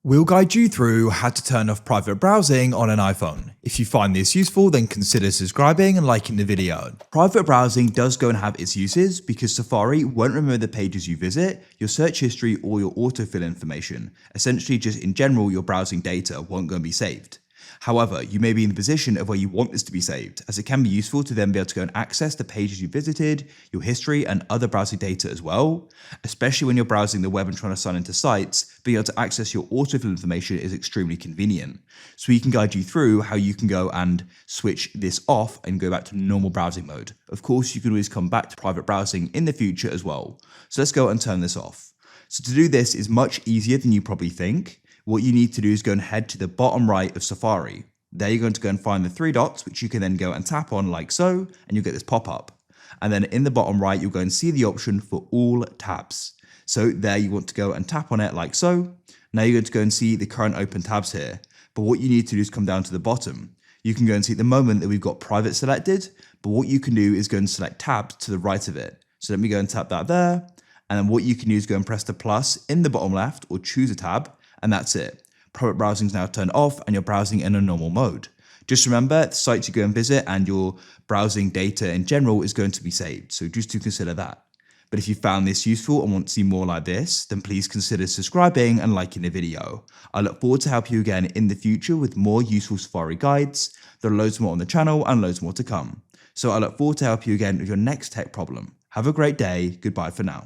We'll guide you through how to turn off private browsing on an iPhone. If you find this useful, then consider subscribing and liking the video. Private browsing does go and have its uses because Safari won't remember the pages you visit, your search history, or your autofill information. Essentially, just in general, your browsing data won't go and be saved. However, you may be in the position of where you want this to be saved, as it can be useful to then be able to go and access the pages you visited, your history, and other browsing data as well. Especially when you're browsing the web and trying to sign into sites, being able to access your autofill information is extremely convenient. So we can guide you through how you can go and switch this off and go back to normal browsing mode. Of course, you can always come back to private browsing in the future as well. So let's go and turn this off. So to do this is much easier than you probably think. What you need to do is go and head to the bottom right of Safari. There you're going to go and find the three dots, which you can then go and tap on like so, and you'll get this pop-up. And then in the bottom right, you'll go and see the option for all tabs. So there you want to go and tap on it like so. Now you're going to go and see the current open tabs here. But what you need to do is come down to the bottom. You can go and see at the moment that we've got private selected, but what you can do is go and select tabs to the right of it. So let me go and tap that there. And then what you can do is go and press the plus in the bottom left or choose a tab. And that's it. Private browsing is now turned off and you're browsing in a normal mode. Just remember, the sites you go and visit and your browsing data in general is going to be saved. So just to consider that. But if you found this useful and want to see more like this, then please consider subscribing and liking the video. I look forward to helping you again in the future with more useful Safari guides. There are loads more on the channel and loads more to come. So I look forward to helping you again with your next tech problem. Have a great day. Goodbye for now.